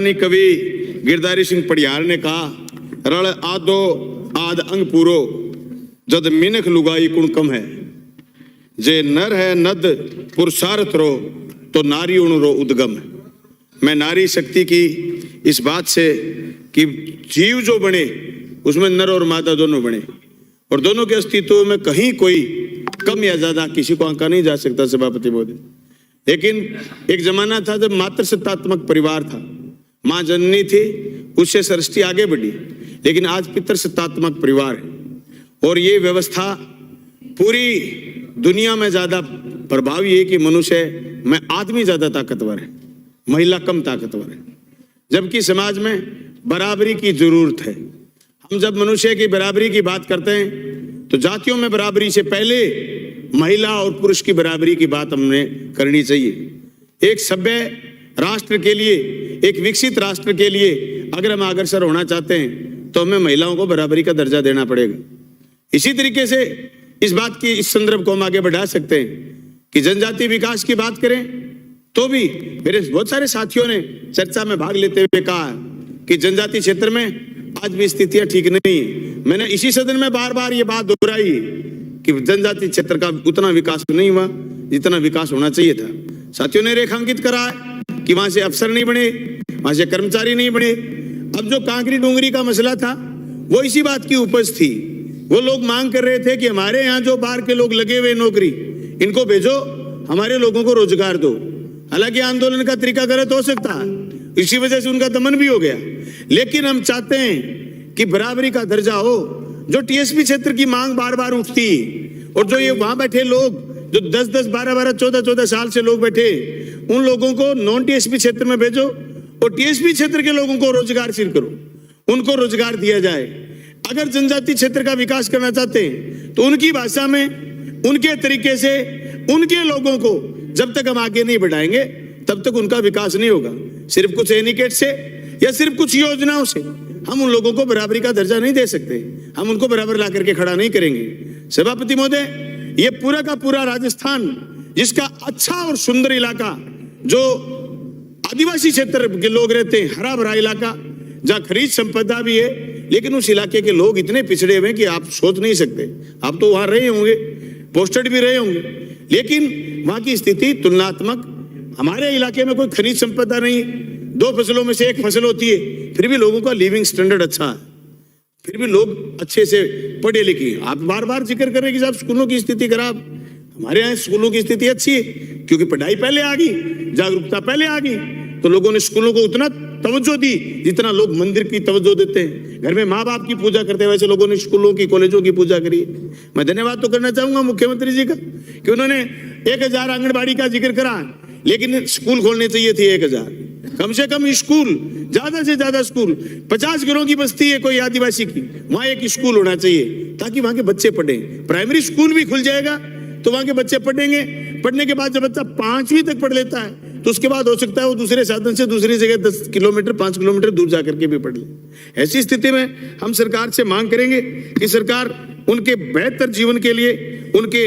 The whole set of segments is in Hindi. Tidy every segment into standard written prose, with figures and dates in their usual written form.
कवि गिरधारी सिंह पड़ियार ने कहा, रण आदो आद अंग पूरो जद मिनख लुगाई कुण कम है, जे नर है नद पुरुषार्थ रो तो नारी उण रो उद्गम है। मैं नारी शक्ति की इस बात से कि जीव जो बने उसमें नर और मादा दोनों बने और दोनों के अस्तित्व में कहीं कोई कम या ज्यादा किसी को आंका नहीं जा सकता सभापति महोदय। लेकिन एक जमाना था जब मातृ सत्तात्मक परिवार था, माँ जननी थी, उससे सृष्टि आगे बढ़ी, लेकिन आज पितृ सत्तात्मक परिवार है और ये व्यवस्था पूरी दुनिया में ज्यादा प्रभावी है कि मनुष्य में आदमी ज्यादा ताकतवर है, महिला कम ताकतवर है, जबकि समाज में बराबरी की जरूरत है। हम जब मनुष्य की बराबरी की बात करते हैं तो जातियों में बराबरी से पहले महिला और पुरुष की बराबरी की बात हमने करनी चाहिए। एक सभ्य राष्ट्र के लिए, एक विकसित राष्ट्र के लिए अगर हम अग्रसर होना चाहते हैं तो हमें महिलाओं को बराबरी का दर्जा देना पड़ेगा। इसी तरीके से इस बात की, इस संदर्भ को हम आगे बढ़ा सकते हैं कि जनजाति विकास की बात करें तो भी मेरे बहुत सारे साथियों ने चर्चा में भाग लेते हुए कहा कि जनजाति क्षेत्र में आज भी स्थितियां ठीक नहीं है। मैंने इसी सदन में बार बार ये बात दोहराई कि जनजाति क्षेत्र का उतना विकास नहीं हुआ जितना विकास होना चाहिए था। साथियों ने रेखांकित करा कि वहां से अफसर नहीं बने, वहां से कर्मचारी नहीं बने। अब जो कांकरी डोंगरी का मसला था वो इसी बात की उपज थी। वो लोग मांग कर रहे थे कि हमारे यहाँ जो बाहर के लोग लगे हुए नौकरी, इनको भेजो, हमारे लोगों को रोजगार दो। हालांकि आंदोलन का तरीका गलत हो सकता है, इसी वजह से उनका दमन भी हो गया, लेकिन हम चाहते हैं कि बराबरी का दर्जा हो। जो टीएसपी क्षेत्र की मांग बार बार उठती और जो ये वहां बैठे लोग जो 10-10, 12-12, 14-14 साल से लोग बैठे, उन लोगों को नॉन टीएसपी क्षेत्र में भेजो और टीएसपी क्षेत्र के लोगों को रोजगार सिर करो, उनको रोजगार दिया जाए। अगर जनजाति क्षेत्र का विकास करना चाहते हैं तो उनकी भाषा में, उनके तरीके से, उनके लोगों को जब तक हम आगे नहीं बढ़ाएंगे तब तक उनका विकास नहीं होगा। सिर्फ कुछ एनिकेट से या सिर्फ कुछ योजनाओं से हम उन लोगों को बराबरी का दर्जा नहीं दे सकते, हम उनको बराबर ला करके खड़ा नहीं करेंगे। सभापति महोदय, ये पूरा का पूरा राजस्थान, जिसका अच्छा और सुंदर इलाका, जो आदिवासी क्षेत्र के लोग रहते हैं, हरा भरा इलाका जहाँ खनिज संपदा भी है, लेकिन उस इलाके के लोग इतने पिछड़े हुए कि आप सोच नहीं सकते। आप तो वहां रहे होंगे, पोस्टेड भी रहे होंगे, लेकिन वहां की स्थिति तुलनात्मक, हमारे इलाके में कोई खनिज संपदा नहीं, 2 फसलों में से 1 फसल होती है, फिर भी लोगों का लिविंग स्टैंडर्ड अच्छा है, फिर भी लोग अच्छे से पढ़े लिखे। आप बार बार जिक्र कर रहे हैं कि साहब स्कूलों की स्थिति खराब, हमारे यहाँ स्कूलों की स्थिति अच्छी है क्योंकि पढ़ाई पहले आ गई, जागरूकता पहले आ गई, तो लोगों ने स्कूलों को उतना तवज्जो दी जितना लोग मंदिर की तवज्जो देते हैं। घर में माँ बाप की पूजा करते हैं, वैसे लोगों ने स्कूलों की, कॉलेजों की पूजा करी। मैं धन्यवाद तो करना चाहूंगा मुख्यमंत्री जी का कि उन्होंने 1000 आंगनबाड़ी का जिक्र करा, लेकिन स्कूल खोलने चाहिए थे 1000, कम से कम स्कूल, ज्यादा से ज्यादा स्कूल। 50 घरों की बस्ती है कोई आदिवासी की, वहां एक स्कूल होना चाहिए ताकि वहां के बच्चे पढ़े। प्राइमरी स्कूल भी खुल जाएगा तो वहां के बच्चे पढ़ेंगे। पढ़ने के बाद जब बच्चा 5वीं तक पढ़ लेता है तो उसके बाद हो सकता है वो दूसरे साधन से दूसरी जगह 10 किलोमीटर 5 किलोमीटर दूर जाकर के भी पढ़ ले। ऐसी स्थिति में हम सरकार से मांग करेंगे कि सरकार उनके बेहतर जीवन के लिए, उनके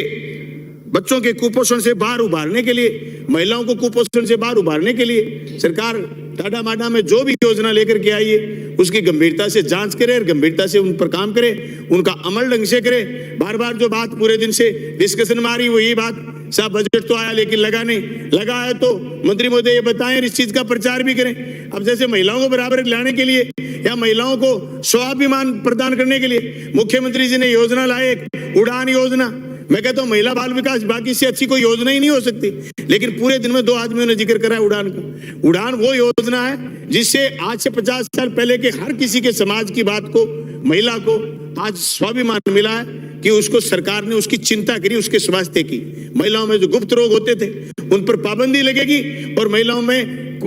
बच्चों के कुपोषण से बाहर उभारने के लिए, महिलाओं को कुपोषण से बाहर उभारने के लिए सरकार टाटा माडा में जो भी योजना लेकर के आई है उसकी गंभीरता से जांच करे और गंभीरता से उन पर काम करे, उनका अमल ढंग से करे। बार बार जो बात पूरे दिन से डिस्कशन में आ रही वो ये बात, साहब बजट तो आया लेकिन लगा नहीं, लगा है तो मंत्री महोदय ये बताएं, इस चीज का प्रचार भी करें। अब जैसे महिलाओं को बराबर लाने के लिए या महिलाओं को स्वाभिमान प्रदान करने के लिए मुख्यमंत्री जी ने योजना लाए, उड़ान योजना। मैं कहता हूं महिला बाल विकास बाकी से अच्छी कोई योजना ही नहीं हो सकती, लेकिन पूरे दिन में 2 आदमियों ने जिक्र करा है उड़ान का। उड़ान वो योजना है जिससे आज से 50 साल पहले के हर किसी के समाज की बात को, महिला को आज स्वाभिमान मिला है कि उसको सरकार ने उसकी चिंता करी, उसके स्वास्थ्य की। महिलाओं में जो गुप्त रोग होते थे उन पर पाबंदी लगेगी और महिलाओं में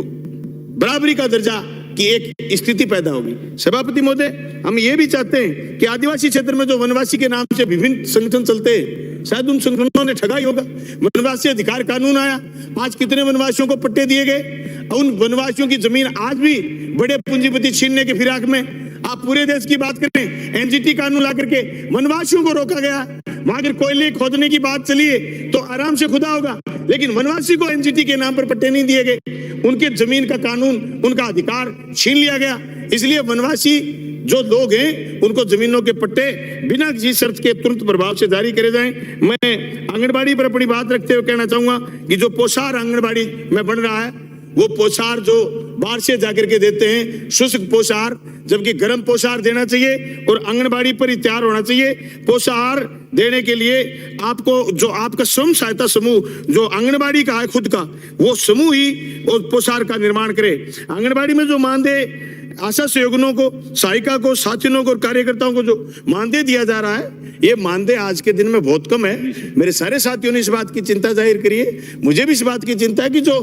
बराबरी का दर्जा की एक स्थिति पैदा होगी। सभापति महोदय, हम ये भी चाहते हैं कि आदिवासी क्षेत्र में जो वनवासी के नाम से विभिन्न संगठन चलते हैं, शायद उन संगठनों ने ठगा ही होगा। वनवासी अधिकार कानून आया, आज कितने वनवासियों को पट्टे दिए गए, उन वनवासियों की जमीन आज भी बड़े पूंजीपति छीनने के फिराक में। आप पूरे देश की बात करें, एनजीटी कानून ला करके वनवासियों को रोका गया। वहां अगर कोयले खोदने की बात चली है तो आराम से खुदा होगा। लेकिन वनवासी को एनजीटी के नाम पर पट्टे नहीं दिए गए, उनके जमीन का कानून, उनका अधिकार छीन लिया गया। इसलिए वनवासी जो लोग हैं उनको जमीनों के पट्टे बिना किसी शर्त के तुरंत प्रभाव से जारी करे जाएं। मैं आंगनबाड़ी पर अपनी बात रखते हुए कहना चाहूंगा कि जो पोषार आंगनबाड़ी में बन रहा है, वो पोषार जो बाहर से जाकर के देते हैं शुष्क पोषार, जबकि गर्म पोषार देना चाहिए और आंगनबाड़ी पर ही तैयार होना चाहिए। पोषार देने के लिए आपको जो आपका स्वयं सहायता समूह जो आंगनबाड़ी का है खुद का, वो समूह ही पोषार का निर्माण करे। आंगनबाड़ी में जो मानदेय आशा सहयोगियों को, सहायिका को, साथियों को और कार्यकर्ताओं को जो मानदेय दिया जा रहा है, ये मानदेय आज के दिन में बहुत कम है। मेरे सारे साथियों ने इस बात की चिंता जाहिर करी है, मुझे भी इस बात की चिंता है कि जो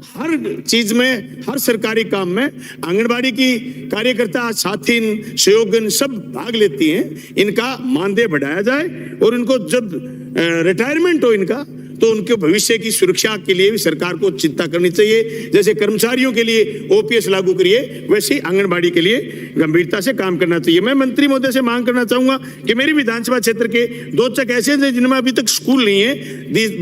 हर चीज में, हर सरकारी काम में आंगनबाड़ी की कार्यकर्ता, साथीन, सहयोगन सब भाग लेती हैं, इनका मानदेय बढ़ाया जाए और इनको जब रिटायरमेंट हो इनका, तो उनके भविष्य की सुरक्षा के लिए भी सरकार को चिंता करनी चाहिए। जैसे कर्मचारियों के लिए ओपीएस लागू करिए, वैसे ही आंगनबाड़ी के लिए गंभीरता से काम करना चाहिए। मैं मंत्री महोदय से मांग करना चाहूंगा कि मेरी विधानसभा क्षेत्र के 2 चक ऐसे हैं जिनमें अभी तक स्कूल नहीं है,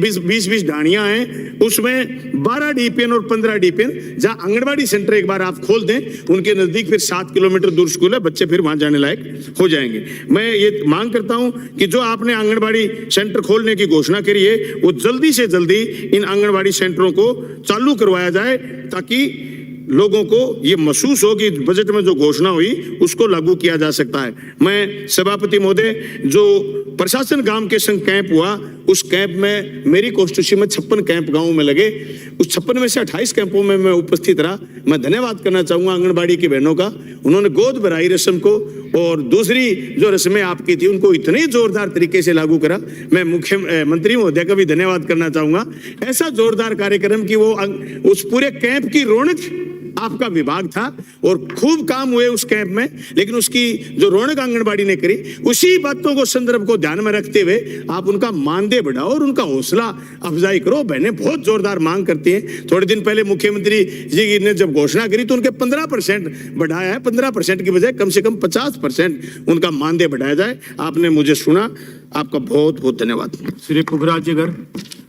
20 ढाणियां हैं, उसमें 12 डीपीएन और 15 डीपीएन, जहां आंगनबाड़ी सेंटर एक बार आप खोल दें, उनके नजदीक फिर 7 किलोमीटर दूर स्कूल है, बच्चे फिर वहां जाने लायक हो जाएंगे। मैं ये मांग करता हूं कि जो आपने आंगनबाड़ी सेंटर खोलने की घोषणा करी है, वो जल्दी से जल्दी इन आंगनबाड़ी सेंटरों को चालू करवाया जाए, ताकि लोगों को ये महसूस हो कि बजट में जो घोषणा हुई उसको लागू किया जा सकता है। मैं सभापति महोदय, जो प्रशासन गांव के संग कैंप हुआ, उस कैंप में मेरी कॉन्स्टिट्यूंसी में 56 कैंप गांव में लगे, उस 56 में से 28 कैंपों में मैं उपस्थित रहा। मैं धन्यवाद करना चाहूंगा आंगनबाड़ी की बहनों का, उन्होंने गोद भराई रस्म को और दूसरी जो रस्में आपकी थी उनको इतने जोरदार तरीके से लागू करा। मैं मुख्यमंत्री महोदय का भी धन्यवाद करना चाहूंगा, ऐसा जोरदार कार्यक्रम की वो उस पूरे कैंप की रौनक आपका विभाग था और खूब काम हुए उस कैंप में, लेकिन उसकी जो रौनक आंगनबाड़ी ने करी, उसी बातों को संदर्भ को ध्यान में रखते हुए आप उनका मानदेय बढ़ाओ और उनका हौसला अफजाई करो। बहनें बहुत जोरदार मांग करती हैं। थोड़े दिन पहले मुख्यमंत्री जी ने जब घोषणा करी तो उनके 15% बढ़ाया है, 15% की बजाय कम से कम 50% उनका मानदेय बढ़ाया जाए। आपने मुझे सुना, आपका बहुत बहुत धन्यवाद। श्री पुखराज जी।